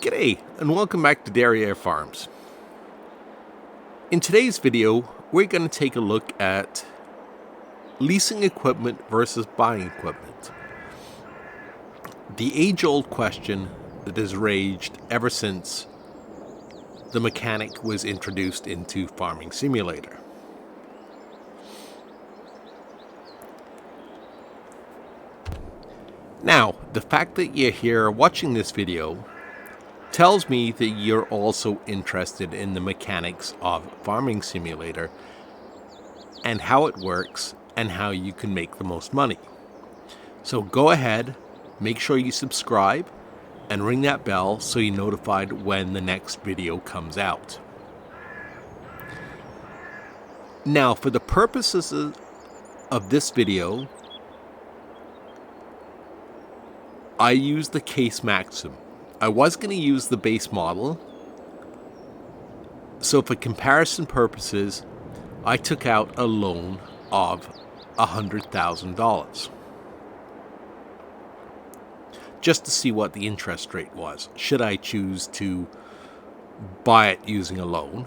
G'day, and welcome back to Derriere Farms. In today's video, we're going to take a look at leasing equipment versus buying equipment. The age-old question that has raged ever since the mechanic was introduced into Farming Simulator. Now, the fact that you're here watching this video tells me that you're also interested in the mechanics of Farming Simulator and how it works and how you can make the most money. So go ahead, make sure you subscribe and ring that bell so you're notified when the next video comes out. Now, for the purposes of this video, I use the case maximum. I was going to use the base model, so for comparison purposes, I took out a loan of $100,000 just to see what the interest rate was, should I choose to buy it using a loan.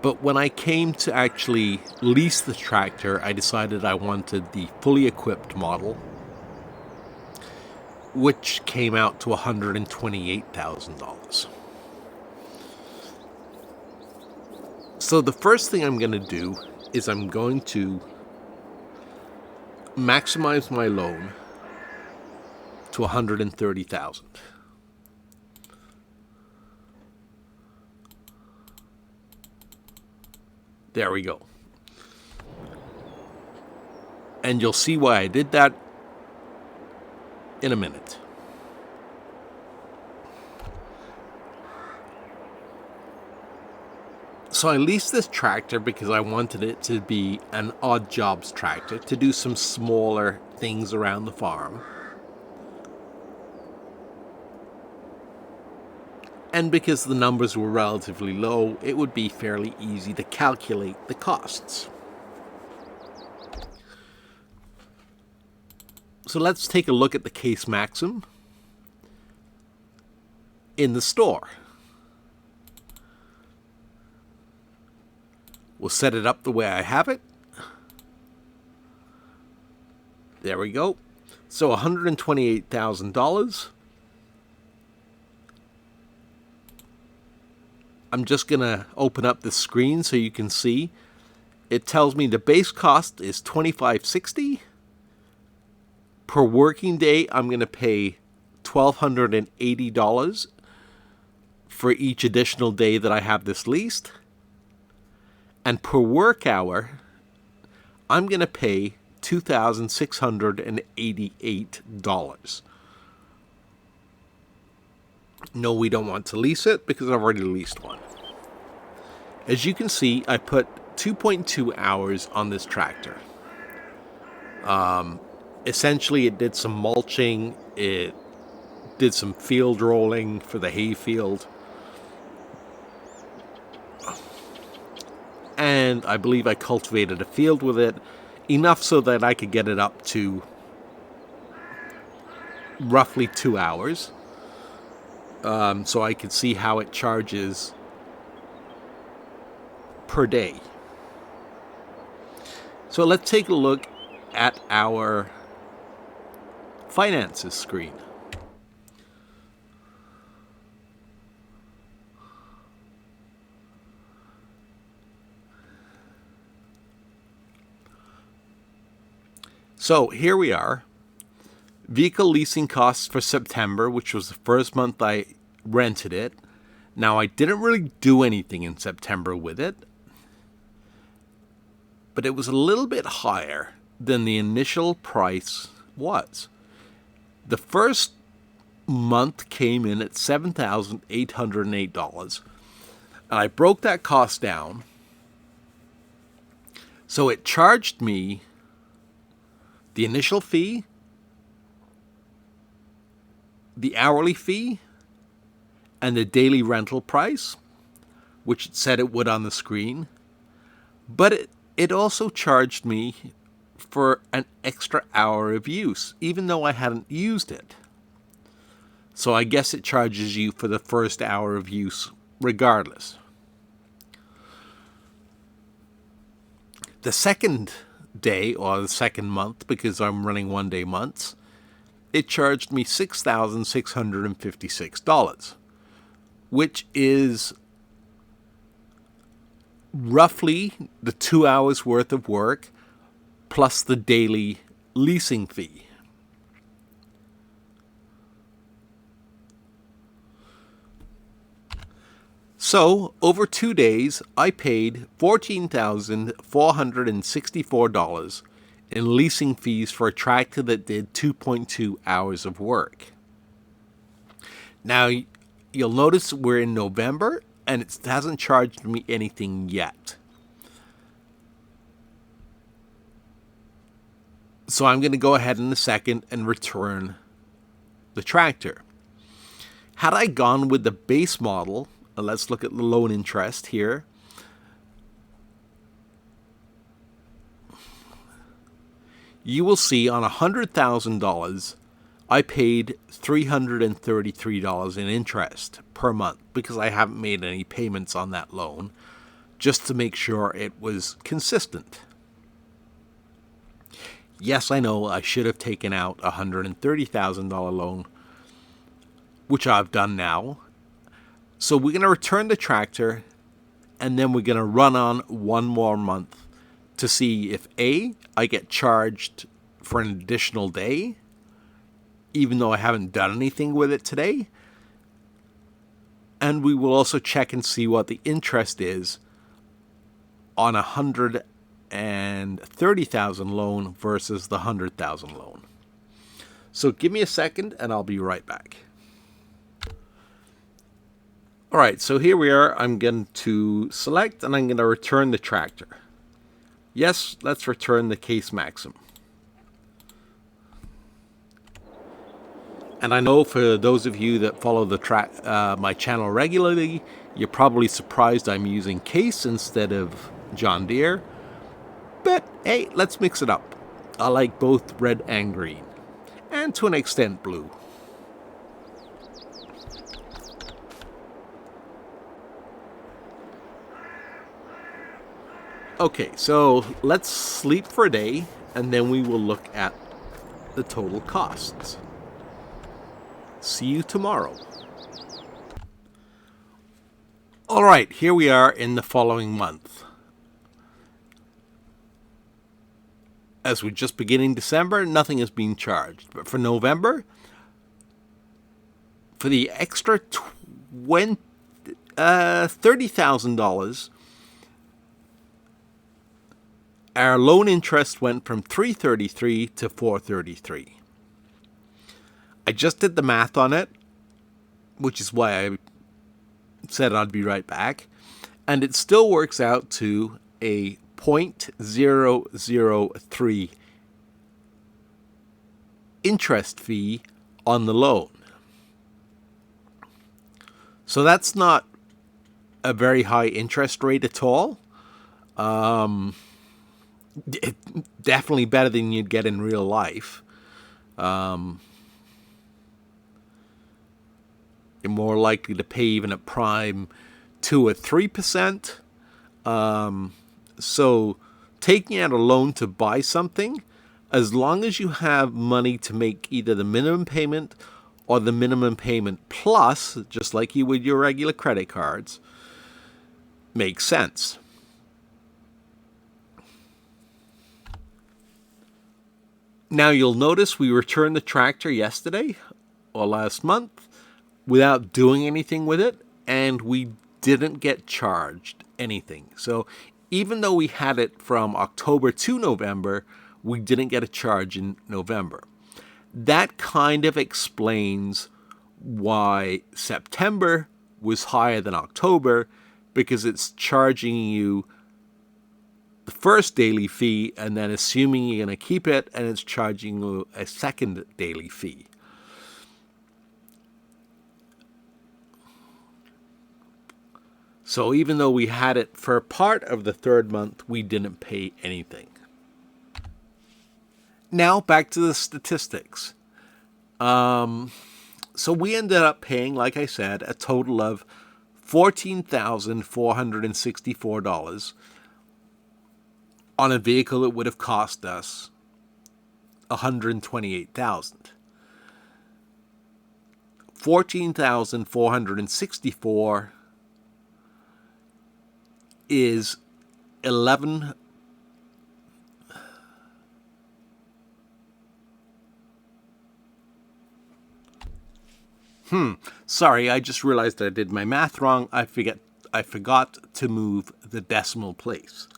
But when I came to actually lease the tractor, I decided I wanted the fully equipped model, which came out to $128,000. So the first thing I'm going to do is I'm going to maximize my loan to $130,000. There we go. And you'll see why I did that in a minute. So I leased this tractor because I wanted it to be an odd jobs tractor to do some smaller things around the farm. And because the numbers were relatively low, it would be fairly easy to calculate the costs. So let's take a look at the case maximum in the store. We'll set it up the way I have it. There we go. So $128,000. I'm just going to open up the screen so you can see. It tells me the base cost is $2,560. Per working day, I'm going to pay $1,280 for each additional day that I have this leased. And per work hour, I'm going to pay $2,688. No, we don't want to lease it because I've already leased one. As you can see, I put 2.2 hours on this tractor. Essentially, it did some mulching, it did some field rolling for the hay field, and I believe I cultivated a field with it, enough so that I could get it up to roughly 2 hours, so I could see how it charges per day. So let's take a look at our finances screen. So here we are. Vehicle leasing costs for September, which was the first month I rented it. Now, I didn't really do anything in September with it, but it was a little bit higher than the initial price was. The first month came in at $7,808, and I broke that cost down. So it charged me the initial fee, the hourly fee, and the daily rental price, which it said it would on the screen. But it also charged me for an extra hour of use, even though I hadn't used it. So I guess it charges you for the first hour of use regardless. The second day, or the second month, because I'm running 1 day months, it charged me $6,656, which is roughly the 2 hours worth of work plus the daily leasing fee. So, over 2 days, I paid $14,464 in leasing fees for a tractor that did 2.2 hours of work. Now, you'll notice we're in November, and it hasn't charged me anything yet. So I'm going to go ahead in a second and return the tractor. Had I gone with the base model, let's look at the loan interest here. You will see on $100,000, I paid $333 in interest per month because I haven't made any payments on that loan, just to make sure it was consistent. Yes, I know I should have taken out a $130,000 loan, which I've done now. So we're going to return the tractor, and then we're going to run on 1 more month to see if A, I get charged for an additional day, even though I haven't done anything with it today. And we will also check and see what the interest is on a $130,000 loan versus the $100,000 loan. So give me a second and I'll be right back. All right, so here we are. I'm going to select and I'm going to return the tractor. Yes, let's return the Case Maxim. And I know for those of you that follow my channel regularly, you're probably surprised I'm using Case instead of John Deere. But hey, let's mix it up. I like both red and green, and to an extent blue. Okay, so let's sleep for a day, and then we will look at the total costs. See you tomorrow. All right, here we are in the following month. As we're just beginning December, nothing is being charged. But for November, for the extra $30,000, our loan interest went from $333 to $433. I just did the math on it, which is why I said I'd be right back, and it still works out to a 0.003 interest fee on the loan. So that's not a very high interest rate at all. Definitely better than you'd get in real life. You're more likely to pay even at prime 2 or 3%. So taking out a loan to buy something, as long as you have money to make either the minimum payment or the minimum payment plus, just like you would your regular credit cards, makes sense. Now you'll notice we returned the tractor yesterday or last month without doing anything with it, and we didn't get charged anything. So even though we had it from October to November, we didn't get a charge in November. That kind of explains why September was higher than October, because it's charging you the first daily fee and then assuming you're going to keep it, and it's charging you a second daily fee. So even though we had it for part of the third month, we didn't pay anything. Now back to the statistics. So we ended up paying, like I said, a total of $14,464 on a vehicle that would have cost us $128,000. $14,464 is 11. Sorry, I just realized I did my math wrong. I forgot to move the decimal place.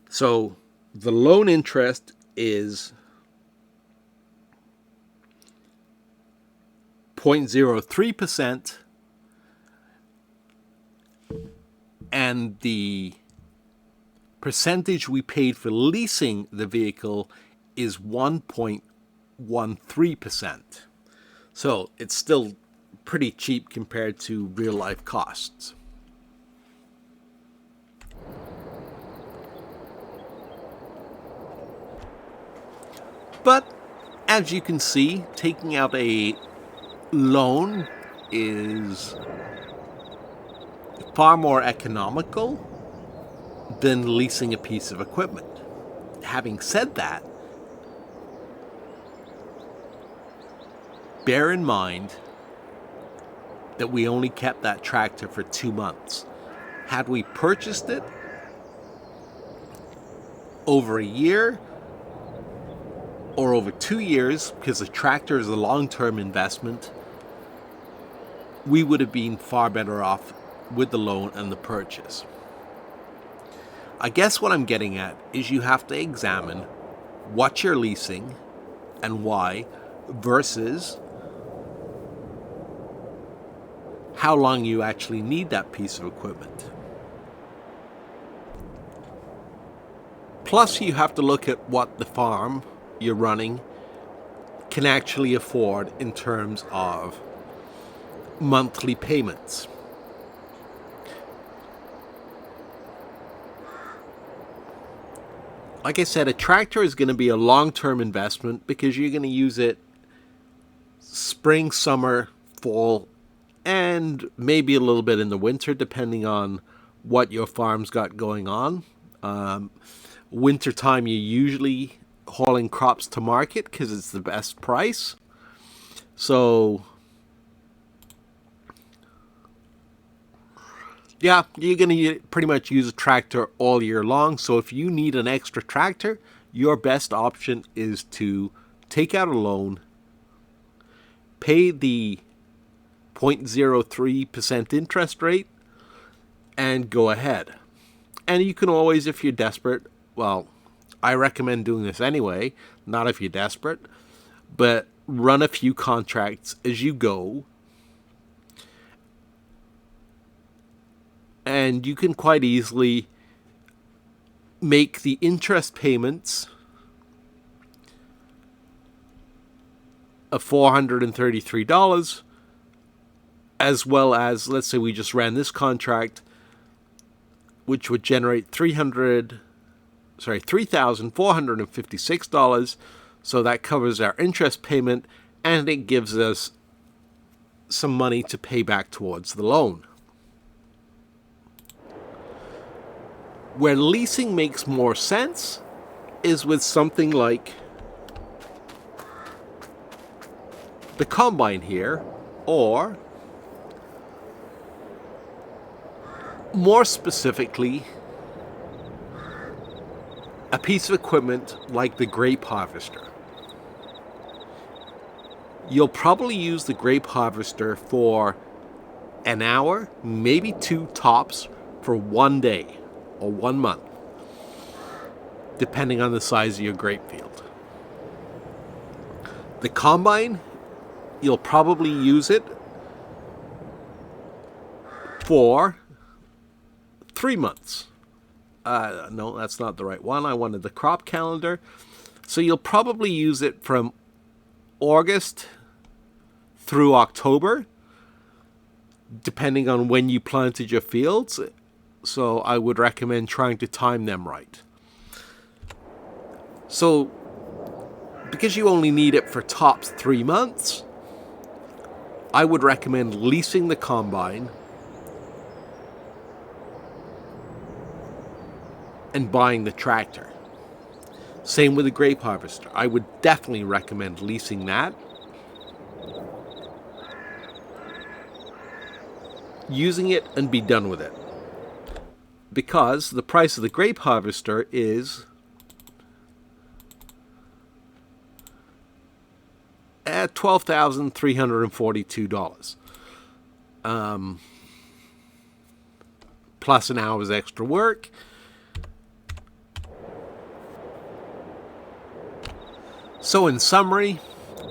So the loan interest is 0.03%, and the percentage we paid for leasing the vehicle is 1.13%. So it's still pretty cheap compared to real life costs. But as you can see, taking out a loan is far more economical than leasing a piece of equipment. Having said that, bear in mind that we only kept that tractor for 2 months. Had we purchased it over a year or over 2 years, because a tractor is a long-term investment, we would have been far better off with the loan and the purchase. I guess what I'm getting at is you have to examine what you're leasing and why versus how long you actually need that piece of equipment. Plus, you have to look at what the farm you're running can actually afford in terms of monthly payments. Like I said, a tractor is going to be a long-term investment because you're going to use it spring, summer, fall, and maybe a little bit in the winter, depending on what your farm's got going on. Wintertime, you're usually hauling crops to market because it's the best price. So, yeah, you're going to pretty much use a tractor all year long. So if you need an extra tractor, your best option is to take out a loan, pay the 0.03% interest rate, and go ahead. And you can always, if you're desperate, well, I recommend doing this anyway, not if you're desperate, but run a few contracts as you go. And you can quite easily make the interest payments of $433, as well as, let's say we just ran this contract, which would generate $3,456. So that covers our interest payment, and it gives us some money to pay back towards the loan. Where leasing makes more sense is with something like the combine here, or more specifically, a piece of equipment like the grape harvester. You'll probably use the grape harvester for an hour, maybe 2 tops, for 1 day or 1 month, depending on the size of your grape field. The combine, you'll probably use it for 3 months. No, that's not the right one. I wanted the crop calendar. So you'll probably use it from August through October, depending on when you planted your fields. So I would recommend trying to time them right. So because you only need it for tops 3 months, I would recommend leasing the combine and buying the tractor. Same with the grape harvester. I would definitely recommend leasing that, using it, and be done with it. Because the price of the grape harvester is at $12,342. Plus an hour's extra work. So in summary,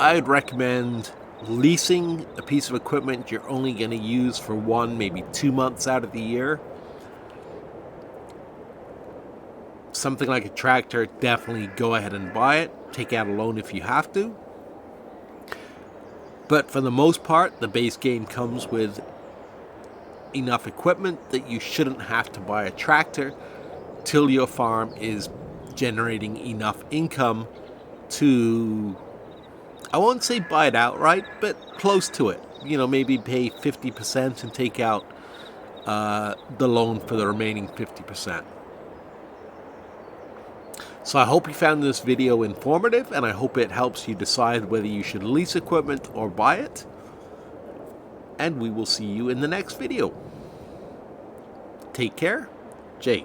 I'd recommend leasing a piece of equipment you're only going to use for 1, maybe 2 months out of the year. Something like a tractor, definitely go ahead and buy it. Take out a loan if you have to. But for the most part, the base game comes with enough equipment that you shouldn't have to buy a tractor till your farm is generating enough income to, I won't say buy it outright, but close to it. Maybe pay 50% and take out the loan for the remaining 50%. So I hope you found this video informative, and I hope it helps you decide whether you should lease equipment or buy it. And we will see you in the next video. Take care. Jay.